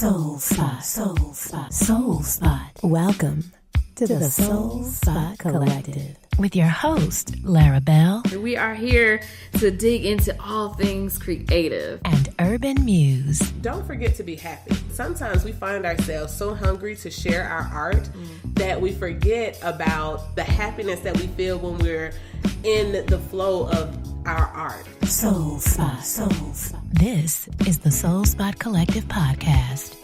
Soul Spot. Welcome to the Soul Spot Collective with your host, Lara Bell. We are here to dig into all things creative and urban muse. Don't forget to be happy. Sometimes we find ourselves so hungry to share our art that we forget about the happiness that we feel when we're in the flow of our art. Soul Spot. This is the Soul Spot Collective podcast.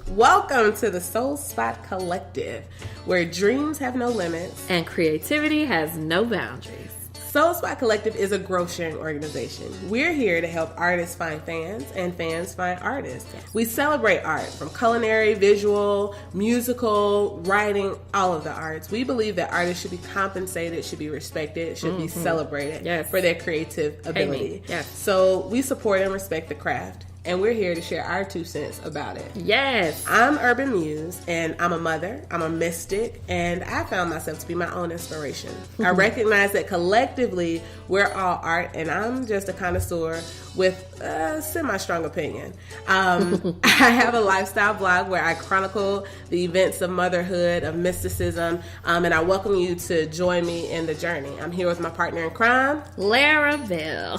Welcome to the Soul Spot Collective, where dreams have no limits and creativity has no boundaries. Soul Spot Collective is a growth sharing organization. We're here to help artists find fans and fans find artists. We celebrate art from culinary, visual, musical, writing, all of the arts. We believe that artists should be compensated, should be respected, should be celebrated for their creative ability. Yes. So we support and respect the craft. And we're here to share our 2 cents about it. Yes. I'm Urban Muse, and I'm a mother, I'm a mystic, and I found myself to be my own inspiration. I recognize that collectively, we're all art, and I'm just a connoisseur with a semi-strong opinion. I have a lifestyle blog where I chronicle the events of motherhood, of mysticism, and I welcome you to join me in the journey. I'm here with my partner in crime, Lara Bell.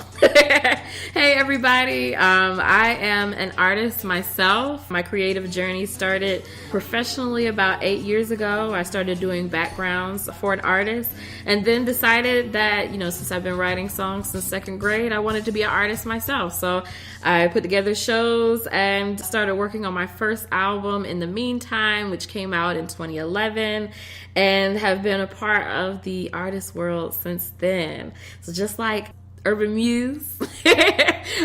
Hey, everybody. I am an artist myself. My creative journey started professionally about 8 years ago. I started doing backgrounds for an artist and then decided that, since I've been writing songs since 2nd grade, I wanted to be an artist myself. So I put together shows and started working on my first album in the meantime, which came out in 2011, and have been a part of the artist world since then. So just like Urban Muse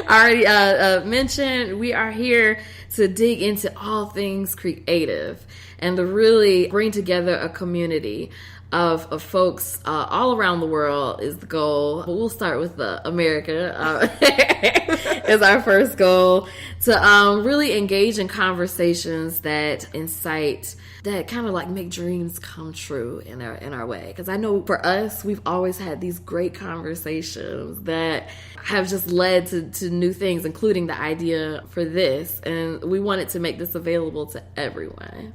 already mentioned, we are here to dig into all things creative and to really bring together a community of folks all around the world is the goal. But we'll start with America is our first goal, to really engage in conversations that incite, that kind of like make dreams come true in our way. Because I know for us, we've always had these great conversations that have just led to new things, including the idea for this. And we wanted to make this available to everyone.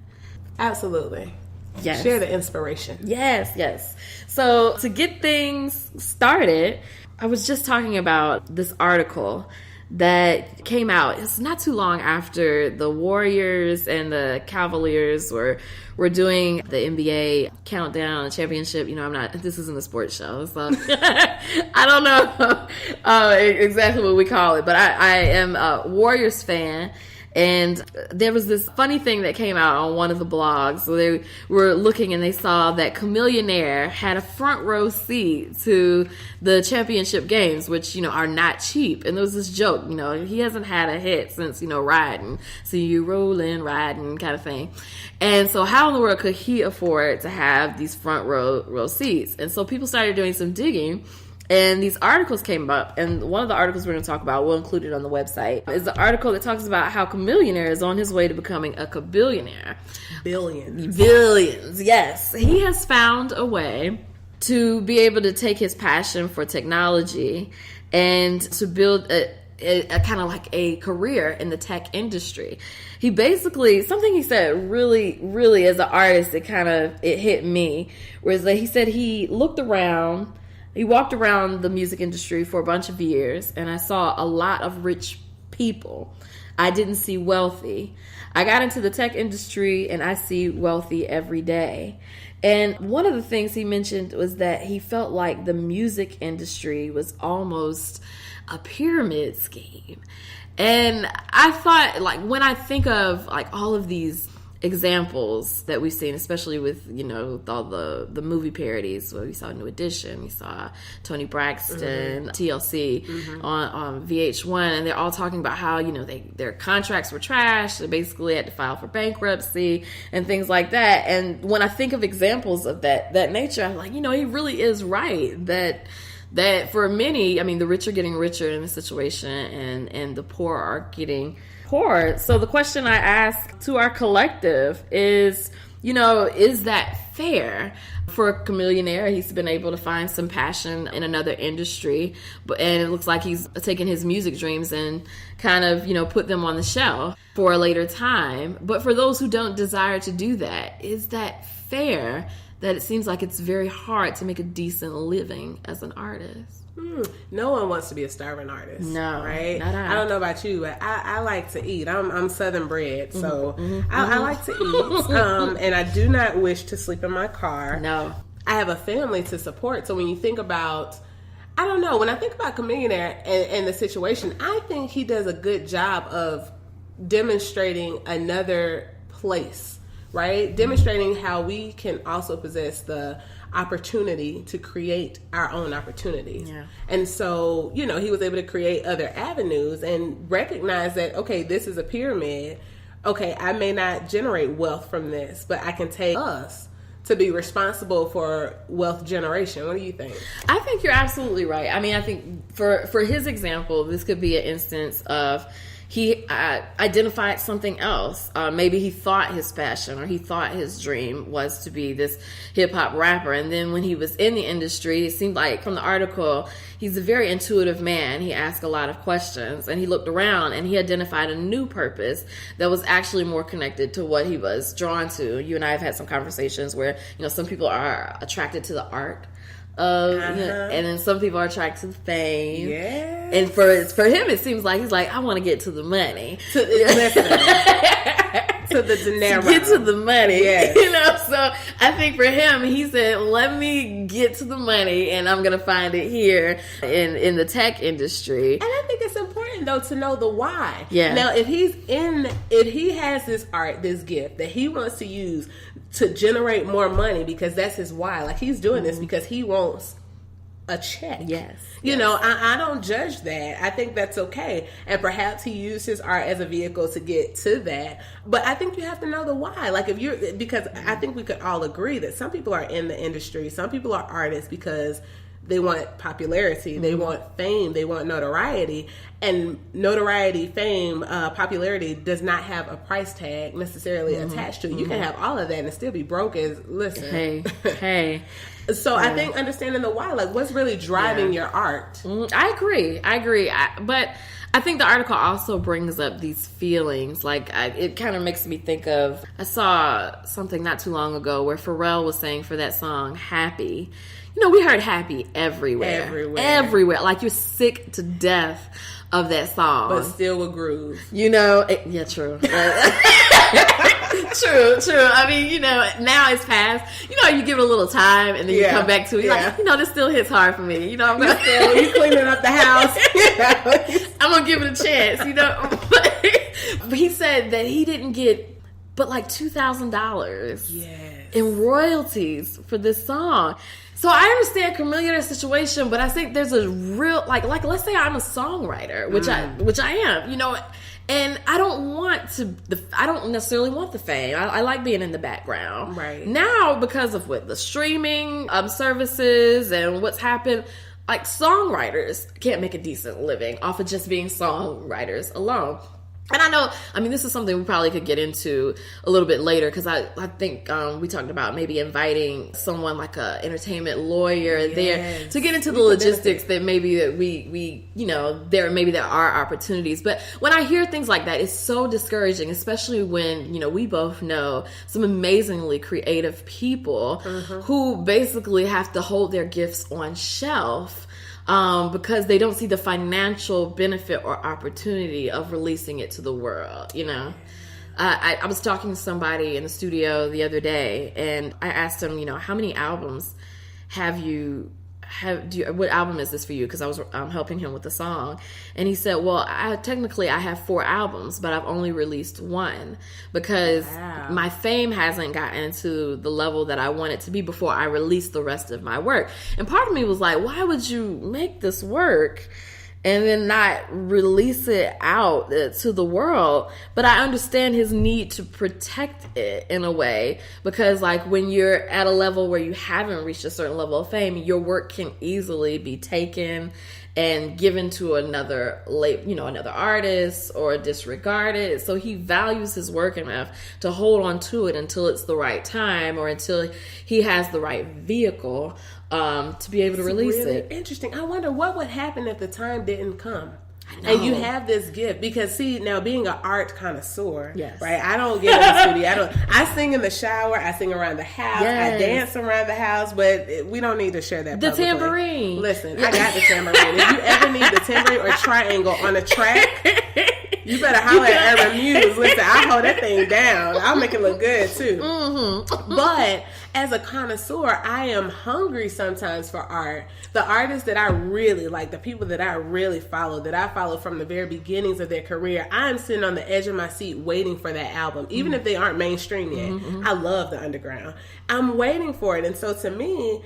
Absolutely. Yes. Share the inspiration. Yes. So to get things started, I was just talking about this article that came out. It's not too long after the Warriors and the Cavaliers were doing the NBA countdown championship. This isn't a sports show, so I don't know exactly what we call it, but I am a Warriors fan. And there was this funny thing that came out on one of the blogs. So they were looking and they saw that Chamillionaire had a front row seat to the championship games, which, are not cheap. And there was this joke, he hasn't had a hit since, Riding. See you rolling, riding kind of thing. And so how in the world could he afford to have these front row seats? And so people started doing some digging. And these articles came up, and one of the articles we're going to talk about, we'll include it on the website, is the article that talks about how Chamillionaire is on his way to becoming a kabillionaire. Billions, yes. He has found a way to be able to take his passion for technology and to build a kind of like a career in the tech industry. He basically, something he said really as an artist, it hit me, was that he said he looked around. He walked around the music industry for a bunch of years, and I saw a lot of rich people. I didn't see wealthy. I got into the tech industry, and I see wealthy every day. And one of the things he mentioned was that he felt like the music industry was almost a pyramid scheme. And I thought, when I think of all of these examples that we've seen, especially with all the movie parodies, where we saw New Edition, we saw Tony Braxton, TLC on VH1, and they're all talking about how their contracts were trash. They basically had to file for bankruptcy and things like that. And when I think of examples of that nature, I'm like, he really is right that for many, the rich are getting richer in the situation, and the poor are getting poor. So the question I ask to our collective is, is that fair? For a chameleonaire, he's been able to find some passion in another industry, and it looks like he's taken his music dreams and kind of, put them on the shelf for a later time. But for those who don't desire to do that, is that fair that it seems like it's very hard to make a decent living as an artist? No one wants to be a starving artist. No, right? not I don't know about you, but I like to eat. I'm Southern bred, so I like to eat. And I do not wish to sleep in my car. No. I have a family to support. So when you think about, I don't know, when I think about Chameleonaire and the situation, I think he does a good job of demonstrating another place, right? Demonstrating how we can also possess the opportunity to create our own opportunities. Yeah. And so, he was able to create other avenues and recognize that, okay, this is a pyramid. Okay, I may not generate wealth from this, but I can take us to be responsible for wealth generation. What do you think? I think you're absolutely right. I mean, I think for his example, this could be an instance of he identified something else. Maybe he thought his passion or he thought his dream was to be this hip-hop rapper. And then when he was in the industry, it seemed like from the article, he's a very intuitive man. He asked a lot of questions and he looked around and he identified a new purpose that was actually more connected to what he was drawn to. You and I have had some conversations where, some people are attracted to the art. And then some people are attracted to the fame. Yeah. And for him, it seems like he's like, I want to get to the money. To the dinero. Get to the money. Yes. So I think for him, he said, let me get to the money and I'm going to find it here in the tech industry. And I think it's important though to know the why. Yeah. Now, if he has this art, this gift that he wants to use to generate more money because that's his why. Like he's doing this because he wants a check. Yes. I don't judge that. I think that's okay. And perhaps he used his art as a vehicle to get to that. But I think you have to know the why. Like because I think we could all agree that some people are in the industry. Some people are artists because they want popularity. They want fame. They want notoriety. And notoriety, fame, popularity does not have a price tag necessarily attached to it. You can have all of that and still be broke listen. Hey. So I think understanding the why, like what's really driving your art. I agree. But I think the article also brings up these feelings. Like it kind of makes me think of, I saw something not too long ago where Pharrell was saying for that song, Happy. We heard Happy everywhere. Like you're sick to death of that song. But still with groove. Yeah, true. True. I mean, now it's past. You give it a little time and then you come back to it. Like, this still hits hard for me. I'm going to you cleaning up the house. I'm going to give it a chance, But he said that he didn't get but like $2,000 in royalties for this song. So I understand Chameleonaire's situation, but I think there's a real like let's say I'm a songwriter, which I am, and I don't necessarily want the fame. I like being in the background. Right. Now, because of the streaming services and what's happened, like songwriters can't make a decent living off of just being songwriters alone. And I mean, this is something we probably could get into a little bit later because I think we talked about maybe inviting someone like a entertainment lawyer there to get into the logistics that maybe that we there are opportunities. But when I hear things like that, it's so discouraging, especially when, we both know some amazingly creative people who basically have to hold their gifts on shelf. Because they don't see the financial benefit or opportunity of releasing it to the world, I was talking to somebody in the studio the other day, and I asked him, how many albums what album is this for you? Because I was helping him with the song, and he said, well, technically I have 4 albums, but I've only released 1 because my fame hasn't gotten to the level that I want it to be before I release the rest of my work. And part of me was like, why would you make this work and then not release it out to the world? But I understand his need to protect it in a way, because like when you're at a level where you haven't reached a certain level of fame, your work can easily be taken and given to another another artist or disregarded. So he values his work enough to hold on to it until it's the right time or until he has the right vehicle to be able to release really it. Interesting. I wonder what would happen if the time didn't come. And you have this gift because, see, now being an art connoisseur, yes, right? I don't get in the studio. I sing in the shower. I sing around the house. Yes. I dance around the house. But we don't need to share that. The publicly. tambourine. Listen, I got the tambourine. If you ever need the tambourine or triangle on a track, you better holler at Urban Muse. Listen, I hold that thing down. I'll make it look good too. Mm-hmm. But as a connoisseur, I am hungry sometimes for art. The artists that I really like, the people that I really follow, that I follow from the very beginnings of their career, I'm sitting on the edge of my seat waiting for that album, even if they aren't mainstream yet. I love the underground. I'm waiting for it. And so to me,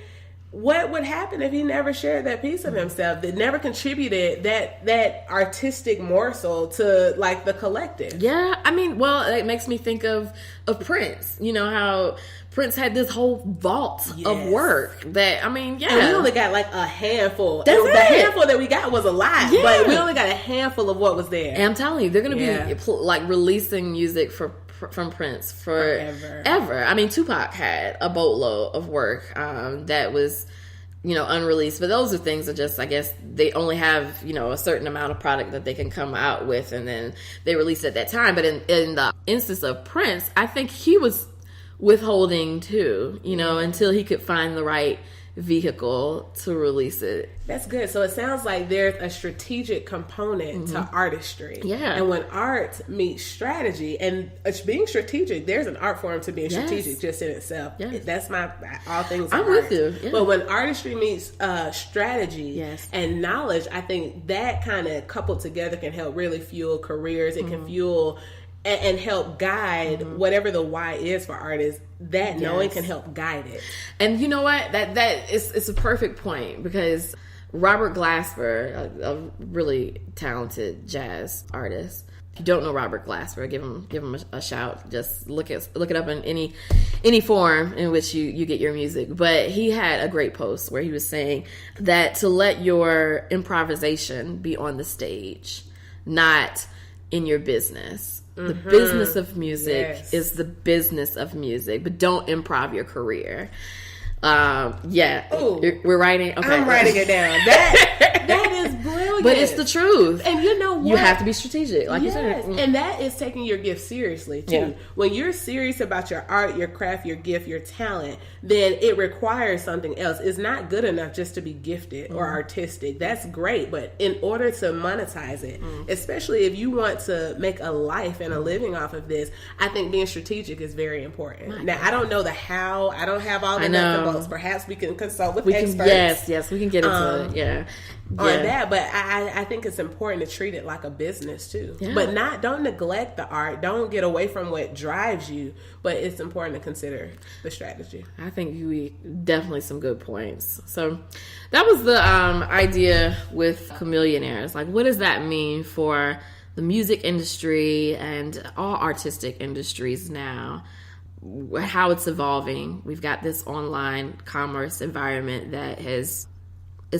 what would happen if he never shared that piece of himself, that never contributed that artistic morsel to like the collective? Yeah, I mean, well, it makes me think of Prince. You know how Prince had this whole vault of work that, I mean, yeah. And we only got like a handful. That's the handful that we got was a lot, but we only got a handful of what was there. And I'm telling you, they're going to be like releasing music from Prince forever. I mean, Tupac had a boatload of work that was, unreleased. But those are things that just, I guess, they only have, a certain amount of product that they can come out with, and then they release at that time. But in the instance of Prince, I think he was withholding too, until he could find the right vehicle to release it. That's good. So it sounds like there's a strategic component to artistry. Yeah. And when art meets strategy, and it's being strategic, there's an art form to being strategic just in itself. Yes. That's my all things. I'm art. with you. Yeah. But when artistry meets strategy Yes. and knowledge, I think that kind of coupled together can help really fuel careers. It can fuel and help guide whatever the why is for artists. That knowing can help guide it. And you know what? That is, it's a perfect point, because Robert Glasper, a really talented jazz artist. If you don't know Robert Glasper, give him a shout. Just look it up in any form in which you get your music. But he had a great post where he was saying that to let your improvisation be on the stage, not in your business. The business of music is the business of music, but don't improv your career. We're writing. Okay. I'm writing it down. That is brilliant. But it's the truth. And you know what? You have to be strategic, like you said. And that is taking your gift seriously too. Yeah. When you're serious about your art, your craft, your gift, your talent, then it requires something else. It's not good enough just to be gifted or artistic. That's great, but in order to monetize it, especially if you want to make a life and a living off of this, I think being strategic is very important. Now, I don't know the how. I don't have all the nuts and bolts. Perhaps we can consult with experts. Yes, we can get into it. On that, but I think it's important to treat it like a business too. Yeah. But don't neglect the art. Don't get away from what drives you. But it's important to consider the strategy. I think we definitely some good points. So that was the idea with Chameleonaires. Like, what does that mean for the music industry and all artistic industries now? How it's evolving. We've got this online commerce environment that is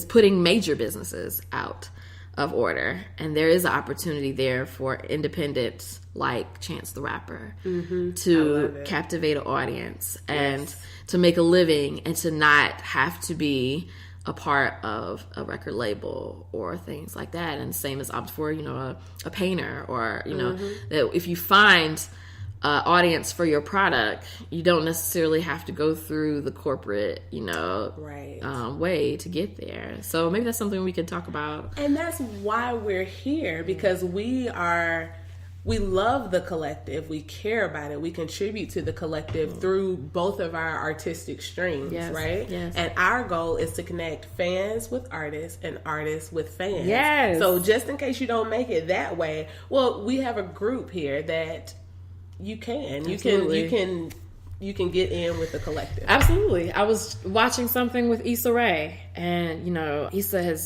putting major businesses out of order, and there is an opportunity there for independents like Chance the Rapper to captivate an audience and to make a living, and to not have to be a part of a record label or things like that. And same as opt for a painter, or that if you find audience for your product, you don't necessarily have to go through the corporate, way to get there. So maybe that's something we could talk about. And that's why we're here, because we love the collective. We care about it. We contribute to the collective through both of our artistic streams, right? Yes. And our goal is to connect fans with artists and artists with fans. Yes. So just in case you don't make it that way, well, we have a group here that you can get in with the collective. Absolutely. I was watching something with Issa Rae, And, you know, Issa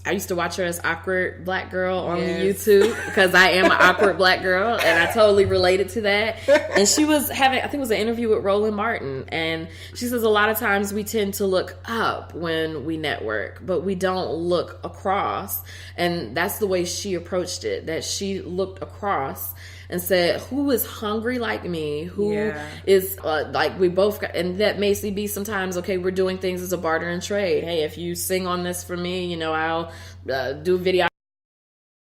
I used to watch her as awkward black girl on the YouTube because I am an awkward black girl, and I totally related to that. And she was having, I think it was an interview with Roland Martin, and she says a lot of times we tend to look up when we network, but we don't look across. And that's the way she approached it, that she looked across and said, who is hungry like me? Who is like we both got, and that may be sometimes, okay, we're doing things as a barter and trade. Hey, if you sing on this for me, you know, I'll do video